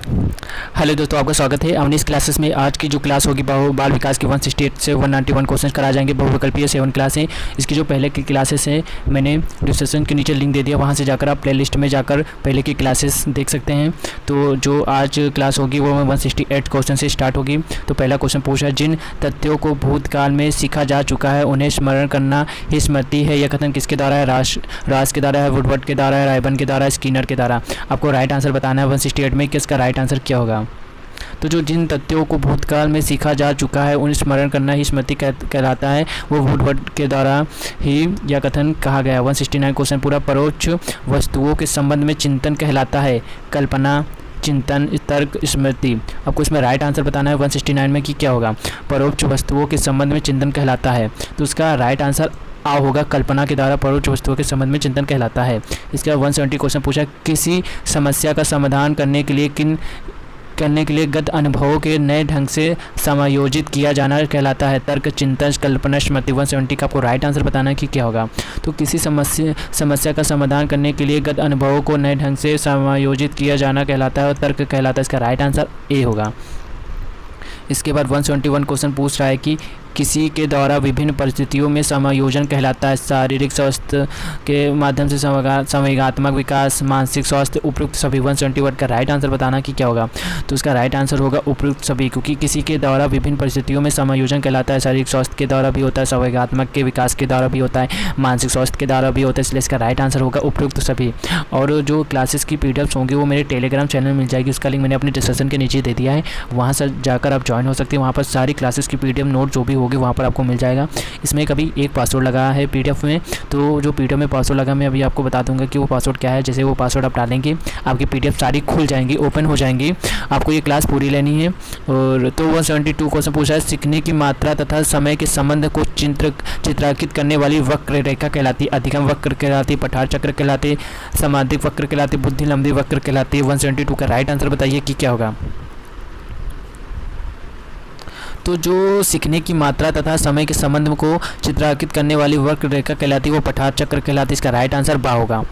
Hello दोस्तों, आपका स्वागत है अपनी इस क्लासेस में। आज की जो क्लास होगी बाल विकास की 168 से 191 क्वेश्चन कराए जाएंगे। बहुविकल्पीय 7 क्लास है। इसकी जो पहले की क्लासेस हैं मैंने डिस्क्रिप्शन के नीचे लिंक दे दिया, वहां से जाकर आप प्लेलिस्ट में जाकर पहले की क्लासेस देख सकते हैं। तो जो आज क्लास होगी वो 168 क्वेश्चन से स्टार्ट होगी। तो पहला क्वेश्चन पूछा, जिन तथ्यों को भूतकाल में सीखा जा चुका है उन्हें स्मरण करना ही स्मृति है। यह कथन किसके द्वारा है? रास के द्वारा है, वुडवर्ड के द्वारा है, रायबर्न के द्वारा है, स्किनर के द्वारा। आपको राइट आंसर बताना है 168 में कि इसका राइट आंसर क्या होगा। तो जो जिन तथ्यों को भूतकाल में सीखा जा चुका है उन्हें स्मरण करना ही स्मृति कहलाता है, वो वुडवर्ड के द्वारा ही यह कथन कहा गया। 169 क्वेश्चन पूरा, परोक्ष वस्तुओं के संबंध में चिंतन कहलाता है कल्पना, चिंतन, तर्क, स्मृति। आपको इसमें राइट आंसर बताना है 169 में कि क्या होगा। परोक्ष वस्तुओं के संबंध में चिंतन कहलाता है, तो उसका राइट आंसर आ होगा, कल्पना के द्वारा परोक्ष वस्तुओं के संबंध में चिंतन कहलाता है। इसके बाद 170 क्वेश्चन पूछा, किसी समस्या का समाधान करने के लिए गत अनुभवों के नए ढंग से समायोजित किया जाना कहलाता है तर्क, चिंतन, कल्पना, स्मृति। 170 का आपको राइट आंसर बताना है कि क्या होगा। तो किसी समस्या का समाधान करने के लिए गत अनुभवों को नए ढंग से समायोजित किया जाना कहलाता है और तर्क कहलाता है। इसका राइट आंसर ए होगा। इसके बाद 171 क्वेश्चन पूछ रहा है कि किसी के द्वारा विभिन्न परिस्थितियों में समायोजन कहलाता है शारीरिक स्वास्थ्य के माध्यम से संवेगात्मक विकास, मानसिक स्वास्थ्य, उपयुक्त सभी। 171 का राइट आंसर बताना कि क्या होगा। तो इसका राइट आंसर होगा उपयुक्त सभी, क्योंकि किसी के द्वारा विभिन्न परिस्थितियों में समायोजन कहलाता है। शारीरिक स्वास्थ्य के द्वारा भी होता है, संवेगात्मक के विकास के द्वारा भी होता है, मानसिक स्वास्थ्य के द्वारा भी होता है, इसलिए इसका राइट आंसर होगा उपयुक्त सभी। और जो क्लासेस की पीडीएफ्स होंगी वो मेरे टेलीग्राम चैनल मिल जाएगी, उसका लिंक मैंने अपनी डिस्क्रिप्शन के नीचे दे दिया है, वहाँ से जाकर आप ज्वाइन हो सकते हैं। वहाँ पर सारी क्लासेस की पीडीएफ नोट जो भी होगी वहाँ पर आपको मिल जाएगा। इसमें कभी एक पासवर्ड लगा है पीडीएफ में, तो जो पीडीएफ में पासवर्ड लगा मैं अभी आपको बता दूंगा कि वो पासवर्ड क्या है। जैसे वो पासवर्ड आप डालेंगे आपकी पीडीएफ सारी खुल जाएंगी, ओपन हो जाएंगी, आपको ये क्लास पूरी लेनी है। और तो 172 क्वेश्चन पूछा है, सीखने की मात्रा तथा समय के संबंध को चित्रांकित करने वाली वक्र रेखा कहलाती है अधिगम वक्र कहलाती, पठार चक्र कहलाते, समाधिक वक्र कहलाते, बुद्धि लंबी वक्र कहलाती है। 172 का राइट आंसर बताइए कि क्या होगा। तो जो सीखने की मात्रा तथा समय के संबंध को चित्रांकित करने वाली वक्र रेखा कहलाती है वो पठार चक्र कहलाती है। इसका राइट आंसर बा होगा।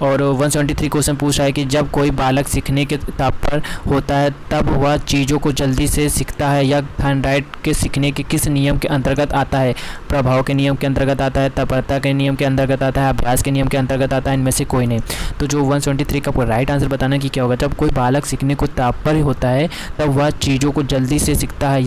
और 173 क्वेश्चन पूछा है कि जब कोई बालक सीखने के ताप पर होता है तब वह चीज़ों को जल्दी से सीखता है। यह थॉर्नडाइक के सीखने के किस नियम के अंतर्गत आता है? प्रभाव के नियम के अंतर्गत आता है, तत्परता के नियम के अंतर्गत आता है, अभ्यास के नियम के अंतर्गत आता है, इनमें से कोई नहीं। तो जो 173 का राइट आंसर बताना कि क्या होगा। जब कोई बालक सीखने को ताप पर होता है तब वह चीज़ों को जल्दी से सीखता है।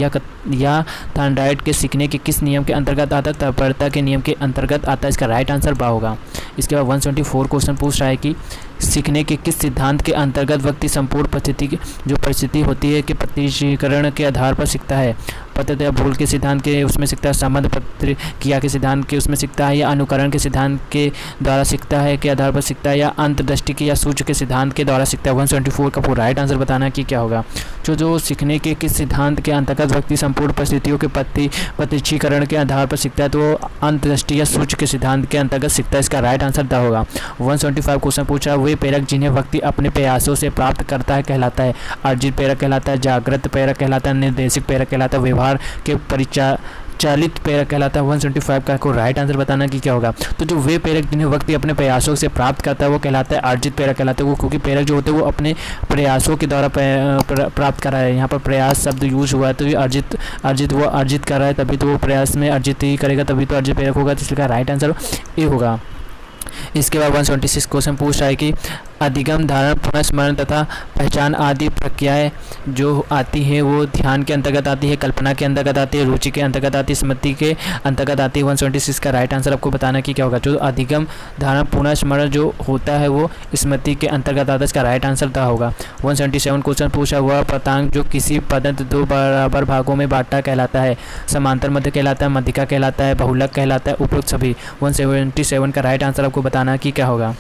या थॉर्नडाइक के सीखने के किस नियम के अंतर्गत आता है? तत्परता के नियम के अंतर्गत आता है। इसका राइट आंसर बा होगा। इसके बाद 174 क्वेश्चन पूछ रहा है कि सीखने के किस सिद्धांत के अंतर्गत व्यक्ति संपूर्ण परिस्थिति होती है कि प्रत्यक्षीकरण के आधार पर सीखता है? पतत या भूल के सिद्धांत के उसमें सीखता है, संबंध प्रतिक्रिया के सिद्धांत के उसमें सीखता है, या अनुकरण के सिद्धांत के द्वारा सीखता है के आधार पर सीखता है, या अंतर्दृष्टि के या सूक्ष्म के सिद्धांत के द्वारा सीखता है। 174 का पूरा राइट आंसर बताना कि क्या होगा। जो सीखने के किस सिद्धांत के अंतर्गत व्यक्ति संपूर्ण परिस्थितियों के प्रत्यक्षीकरण के आधार पर सीखता है तो अंतर्दृष्टि या सूक्ष्म के सिद्धांत के अंतर्गत सीखता है। इसका राइट आंसर द होगा। 175 क्वेश्चन पूछा, वे प्रेरक जिन्हें व्यक्ति अपने प्रयासों से प्राप्त करता है कहलाता है? अर्जित प्रेरक कहलाता है, जागृत प्रेरक कहलाता है, निर्देशिक प्रेरक कहलाता है, व्यवहार के परिचालित प्रेरक कहलाता है। 175 का को राइट आंसर बताना कि क्या होगा। तो जो वे प्रेरक जिन्हें व्यक्ति अपने प्रयासों से प्राप्त करता है वो कहलाता है अर्जित प्रेरक कहलाता है। वो क्योंकि प्रेरक जो होते हैं वो अपने प्रयासों के द्वारा प्राप्त कर रहा है। यहाँ पर प्रयास शब्द यूज हुआ है तो ये अर्जित वो अर्जित कर रहा है, तभी तो वो प्रयास में अर्जित ही करेगा, तभी तो अर्जित प्रेरक होगा। तो इसका राइट आंसर ए होगा। इसके बाद 176 क्वेश्चन पूछ रहा है कि अधिगम, धारण, पुनर्स्मरण तथा पहचान आदि प्रक्रियाएं जो आती है वो ध्यान के अंतर्गत आती है, कल्पना के अंतर्गत आती है, रुचि के अंतर्गत आती है, स्मृति के अंतर्गत आती है। 176 का राइट आंसर आपको बताना कि क्या होगा। जो अधिगम, धारण, पुनर्स्मरण जो होता है वो स्मृति के अंतर्गत आता है। इसका राइट आंसर द होगा। 177 क्वेश्चन पूछा, वह पदांक जो किसी पदंत दो बराबर भागों में बांटा कहलाता है? समांतर मध्य कहलाता है, मध्यिका कहलाता है, बहुलक कहलाता है, उपयुक्त सभी। 177 का राइट आंसर आपको बताना कि क्या होगा।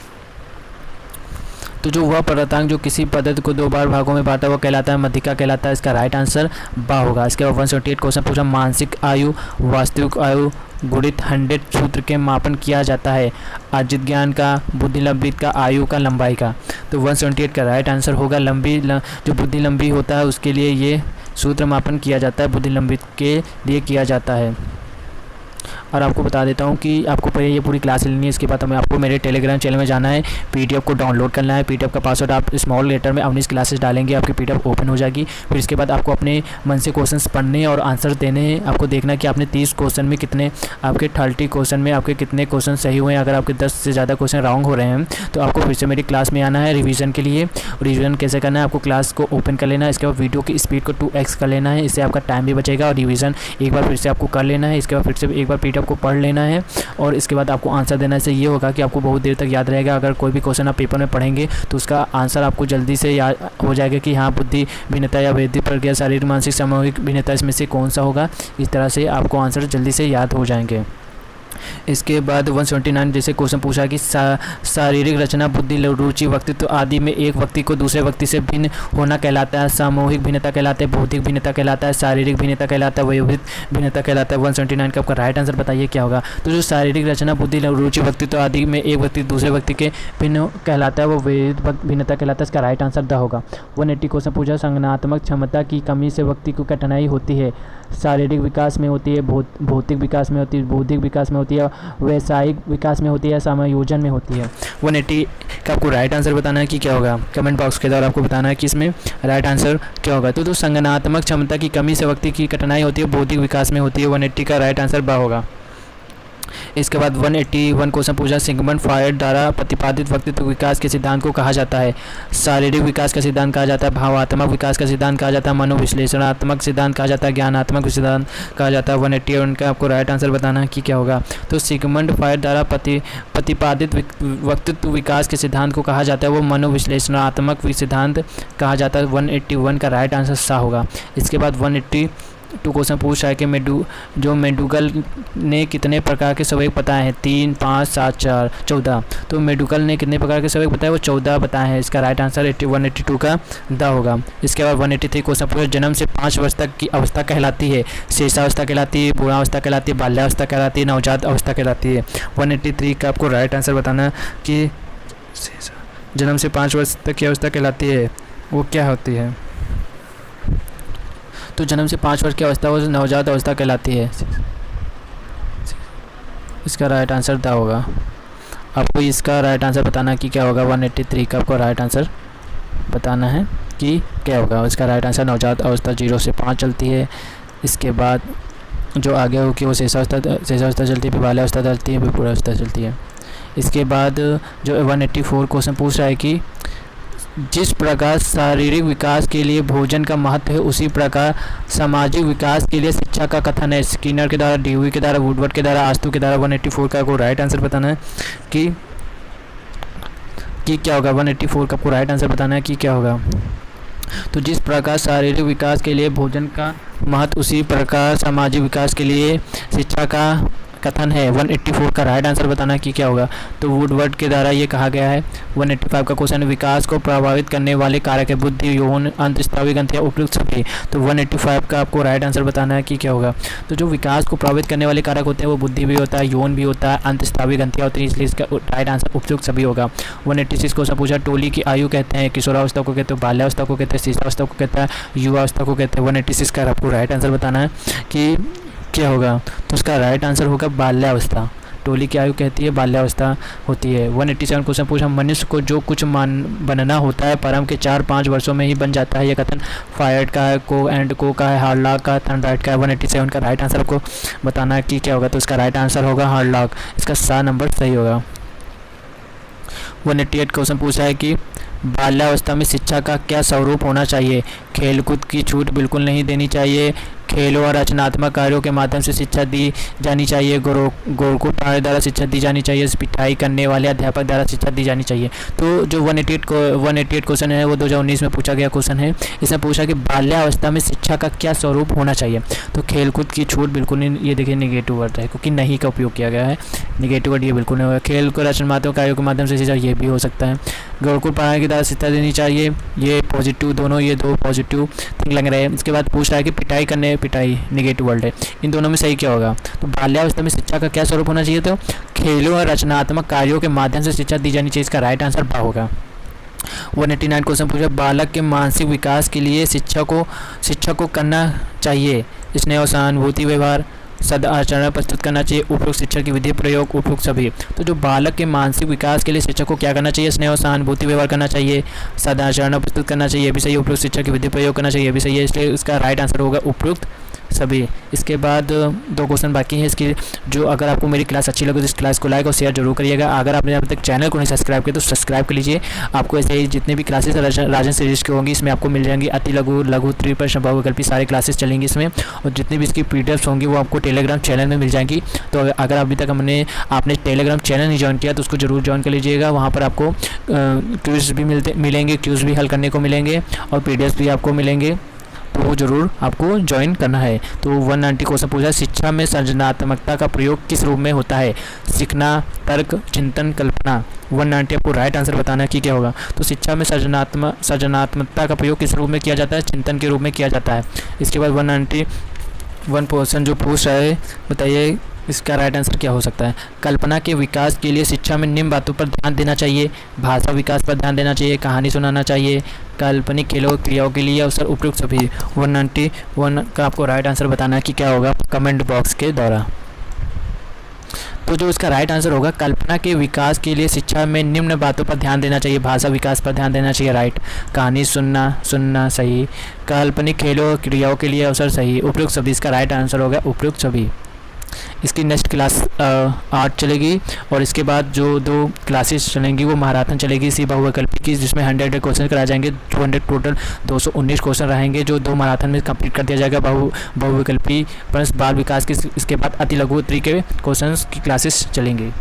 तो जो वह पदांक जो किसी पद्धत को दो बार भागों में बांटा वो कहलाता है, मध्यिका कहलाता है। इसका राइट आंसर बा होगा। इसके बाद 178 क्वेश्चन पूछा, मानसिक आयु वास्तविक आयु गुणित 100 सूत्र के मापन किया जाता है? अर्जित ज्ञान का, बुद्धि लंबित का, आयु का, लंबाई का। तो 178 का राइट आंसर होगा जो बुद्धि लंबी होता है उसके लिए ये सूत्र मापन किया जाता है, बुद्धि लंबित के लिए किया जाता है। और आपको बता देता हूँ कि आपको पहले ये पूरी क्लास लेनी है, इसके बाद हमें आपको मेरे टेलीग्राम चैनल में जाना है, पीडीएफ को डाउनलोड करना है। पीडीएफ का पासवर्ड आप स्मॉल लेटर में अवनीश क्लासेस डालेंगे, आपकी पीडीएफ ओपन हो जाएगी। फिर इसके बाद आपको अपने मन से क्वेश्चंस पढ़ने और आंसर देने हैं। आपको देखना कि आपने 30 क्वेश्चन में कितने, आपके 30 क्वेश्चन में आपके कितने क्वेश्चन सही हुए हैं। अगर आपके 10 से ज़्यादा क्वेश्चन रॉन्ग हो रहे हैं तो आपको फिर से मेरी क्लास में आना है रिवीजन के लिए। रिवीजन कैसे करना है, आपको क्लास को ओपन कर लेना है, इसके बाद वीडियो की स्पीड को 2x कर लेना है, इससे आपका टाइम भी बचेगा। और रिवीजन एक बार फिर से आपको कर लेना है, इसके बाद फिर से एक बार पीडीएफ को पढ़ लेना है और इसके बाद आपको आंसर देना है। इससे ये होगा कि आपको बहुत देर तक याद रहेगा। अगर कोई भी क्वेश्चन आप पेपर में पढ़ेंगे तो उसका आंसर आपको जल्दी से याद हो जाएगा कि हाँ, बुद्धि भिन्नता या वैदिक प्रज्ञा, शारीरिक मानसिक सामूहिक भिन्नता, इसमें से कौन सा होगा। इस तरह से आपको आंसर जल्दी से याद हो जाएंगे। इसके बाद 179 जैसे क्वेश्चन पूछा कि शारीरिक रचना, बुद्धि, रुचि, व्यक्तित्व आदि में एक व्यक्ति को दूसरे व्यक्ति से भिन्न होना कहलाता है। सामूहिक भिन्नता कहलाता है, बौद्धिक भिन्नता कहलाता है, शारीरिक भिन्नता कहलाता है, वयोभित भिन्नता कहलाता है। 179 का आपका राइट आंसर बताइए क्या होगा। तो जो शारीरिक रचना, बुद्धि, रुचि, व्यक्तित्व आदि में एक व्यक्ति दूसरे व्यक्ति के भिन्न कहलाता है वो वयोभित भिन्नता कहलाता है। इसका राइट आंसर द होगा। 180 क्वेश्चन पूछा संज्ञानात्मक क्षमता की कमी से व्यक्ति को कठिनाई होती है। शारीरिक विकास में होती है, भौतिक विकास में होती है, बौद्धिक विकास में होती है, वैसायिक विकास में होती है, समायोजन में होती है। 180 का आपको राइट आंसर बताना है कि क्या होगा। कमेंट बॉक्स के द्वारा आपको बताना है कि इसमें राइट आंसर क्या होगा। तो संज्ञानात्मक क्षमता की कमी से व्यक्ति की कठिनाई होती है, बौद्धिक विकास में होती है। 180 का राइट आंसर बा होगा। इसके बाद 181 क्वेश्चन पूछा सिगमंड फ्रॉयड द्वारा प्रतिपादित व्यक्तित्व विकास के सिद्धांत को कहा जाता है। शारीरिक विकास का सिद्धांत कहा जाता है, भावात्मक विकास का सिद्धांत कहा जाता है, मनोविश्लेषणात्मक सिद्धांत कहा जाता है, ज्ञानात्मक सिद्धांत कहा जाता है। 181 का आपको राइट आंसर बताना है कि क्या होगा। तो सिगमंड फ्रॉयड द्वारा प्रतिपादित व्यक्तित्व विकास के सिद्धांत को कहा जाता है वो मनोविश्लेषणात्मक सिद्धांत कहा जाता है। 181 का राइट आंसर सा होगा। इसके बाद 182 क्वेश्चन पूछ रहा है कि मेडुगल ने कितने प्रकार के संवेग बताए हैं। 3, 5, 7, 4, 14। तो मेडुगल ने कितने प्रकार के संवेग बताए, वो 14 बताए हैं। इसका राइट आंसर 182 का द होगा। इसके बाद 183 क्वेश्चन पूछा जन्म से 5 वर्ष तक की अवस्था कहलाती है। शेषावस्था कहलाती है, पूर्णावस्था कहलाती है, बाल्यावस्था कहलाती है, नवजात अवस्था कहलाती है। 183 का आपको राइट आंसर बताना है कि जन्म से 5 वर्ष तक की अवस्था कहलाती है वो क्या होती है। तो जन्म से 5 वर्ष की अवस्था वो नवजात अवस्था कहलाती है। इसका राइट आंसर द होगा। आपको इसका राइट आंसर बताना कि क्या होगा। 183 का आपको राइट आंसर बताना है कि क्या होगा। इसका राइट आंसर नवजात अवस्था 0 से 5 चलती है। इसके बाद जो आगे होगी वो शेषावस्था चलती है, फिर बाल्यावस्था चलती है, फिर पूर्णावस्था चलती है। इसके बाद जो 184 क्वेश्चन पूछ रहा है कि जिस प्रकार शारीरिक विकास के लिए भोजन का महत्व है उसी प्रकार सामाजिक विकास के लिए शिक्षा का कथन है। स्किनर के द्वारा, ड्यूई के द्वारा, वुडवर्ड के द्वारा, आस्तु के द्वारा। 184 का आपको राइट आंसर बताना है कि क्या होगा। 184 का आपको राइट आंसर बताना है कि क्या होगा। तो जिस प्रकार शारीरिक विकास के लिए भोजन का महत्व उसी प्रकार सामाजिक विकास के लिए शिक्षा का कथन है। 184 का राइट आंसर बताना कि क्या होगा। तो वुडवर्ड के द्वारा ये कहा गया है। 185 का क्वेश्चन विकास को प्रभावित करने वाले कारक है बुद्धि, यौन, अंतःस्रावी ग्रंथियां, उपयुक्त सभी। तो 185 का आपको राइट आंसर बताना है कि क्या होगा। तो जो विकास को प्रभावित करने वाले कारक होते हैं वो बुद्धि भी होता है, यौन भी होता है, अंतःस्रावी ग्रंथियां होती हैं, इसलिए इसका राइट आंसर उपयुक्त सभी होगा। 186 क्वेश्चन पूछा टोली की आयु कहते हैं, किशोरावस्था को कहते हैं, बाल्यावस्था को कहते हैं, शिशावस्था को कहता है, युवावस्था को कहते हैं। 186 का आपको राइट आंसर बताना है कि क्या होगा। तो उसका राइट आंसर होगा बाल्यावस्था। टोली की आयु कहती है बाल्यावस्था होती है। 187 क्वेश्चन पूछा मनुष्य को जो कुछ बनना होता है परम के 4-5 वर्षों में ही बन जाता है। यह कथन फायर्ड का है, को का है, हार्लॉक का, थर्नराइट का है। 187 का राइट आंसर आपको बताना है कि क्या होगा। तो इसका राइट आंसर होगा हार्लॉक। इसका 7 नंबर सही होगा। 188 क्वेश्चन पूछा है कि बाल्यावस्था में शिक्षा का क्या स्वरूप होना चाहिए। खेलकूद की छूट बिल्कुल नहीं देनी चाहिए, खेलों और रचनात्मक कार्यों के माध्यम से शिक्षा दी जानी चाहिए, गुरुकुल प्रणाली द्वारा शिक्षा दी जानी चाहिए, पिटाई करने वाले अध्यापक द्वारा शिक्षा दी जानी चाहिए। तो जो 188 क्वेश्चन है वो 2019 में पूछा गया क्वेश्चन है। इसमें पूछा कि बाल्यावस्था में शिक्षा का क्या स्वरूप होना चाहिए। तो खेलकूद की छूट बिल्कुल नहीं, ये देखिए निगेटिव वर्ड है क्योंकि नहीं का उपयोग किया गया है। निगेटिव वर्ड ये बिल्कुल नहीं होगा। खेल को रचनात्मक कार्यों के माध्यम से शिक्षा, ये भी हो सकता है। गुरुकुल प्रणाली की द्वारा शिक्षा देनी चाहिए, ये पॉजिटिव, दोनों ये दो पॉजिटिव थिंग लग रहे हैं। इसके बाद पूछ रहा है कि पिटाई निगेटिव वर्ड है, इन दोनों में सही क्या होगा। तो बाल्यावस्था में शिक्षा का क्या स्वरूप होना चाहिए। तो खेलों और रचनात्मक कार्यों के माध्यम से शिक्षा दी जानी चाहिए। इसका राइट आंसर बा होगा। 189 क्वेश्चन पूछा बालक के मानसिक विकास के लिए शिक्षा को करना चाहिए स्नेह और सहानुभूति व्यवहार, सदाचरण प्रस्तुत करना चाहिए, उपयुक्त शिक्षण की विधि प्रयोग, उपयुक्त सभी। तो जो बालक के मानसिक विकास के लिए शिक्षक को क्या करना चाहिए, स्नेह और सहानुभूति व्यवहार करना चाहिए, सदाचरण प्रस्तुत करना चाहिए, ये भी सही, उपयुक्त शिक्षण की विधि प्रयोग करना चाहिए, ये भी सही है, इसलिए इसका राइट आंसर होगा उपयुक्त सभी। इसके बाद 2 क्वेश्चन बाकी हैं इसकी। जो अगर आपको मेरी क्लास अच्छी लगे तो इस क्लास को लाइक और शेयर जरूर करिएगा। अगर आपने अभी तक चैनल को नहीं सब्सक्राइब किया तो सब्सक्राइब कर लीजिए। आपको ऐसे ही जितने भी क्लासेस राजन सीरीज की होंगी इसमें आपको मिल जाएंगी, अति लघु, लघु, 3 प्रश्न, बहुविकल्पी सारे क्लासेस चलेंगी इसमें, और जितनी भी इसकी पीडीएफ्स होंगी वो आपको टेलीग्राम चैनल में मिल जाएंगी। तो अगर अभी तक आपने टेलीग्राम चैनल नहीं ज्वाइन किया तो उसको जरूर ज्वाइन कर लीजिएगा। वहाँ पर आपको क्विज़ भी मिलेंगे, क्विज़ भी हल करने को मिलेंगे और पीडीएफ्स भी आपको मिलेंगे, तो वो जरूर आपको ज्वाइन करना है। तो 190 क्वेश्चन पूछा है, शिक्षा में सृजनात्मकता का प्रयोग किस रूप में होता है, सीखना, तर्क, चिंतन, कल्पना। 190 आपको राइट आंसर बताना है कि क्या होगा। तो शिक्षा में सृजनात्मकता का प्रयोग किस रूप में किया जाता है, चिंतन के रूप में किया जाता है। इसके बाद 191 क्वेश्चन जो पूछ रहा है, बताइए इसका राइट आंसर क्या हो सकता है। कल्पना के विकास के लिए शिक्षा में निम्न बातों पर ध्यान देना चाहिए, भाषा विकास पर ध्यान देना चाहिए, कहानी सुनाना चाहिए, काल्पनिक खेलों क्रियाओं के लिए अवसर, उपयुक्त सभी। 191 का आपको राइट आंसर बताना है कि क्या होगा कमेंट बॉक्स के द्वारा। तो जो इसका राइट आंसर होगा, कल्पना के विकास के लिए शिक्षा में निम्न बातों पर ध्यान देना चाहिए, भाषा विकास पर ध्यान देना चाहिए, राइट, कहानी सुनना सही, काल्पनिक खेलों क्रियाओं के लिए अवसर सही, उपयुक्त सभी। इसका राइट आंसर होगा उपयुक्त सभी। इसकी नेक्स्ट क्लास 8 चलेगी और इसके बाद जो 2 क्लासेस चलेंगी वो महाराथन चलेगी इसी बहुविकल्पी की, जिसमें 100 क्वेश्चन कराए जाएंगे, 200 टोटल 219 क्वेश्चन रहेंगे जो 2 महाराथन में कंप्लीट कर दिया जाएगा बहुविकल्पी प्लस बाल विकास की। इसके बाद अति लघु 3 के क्वेश्चन की क्लासेस चलेंगी।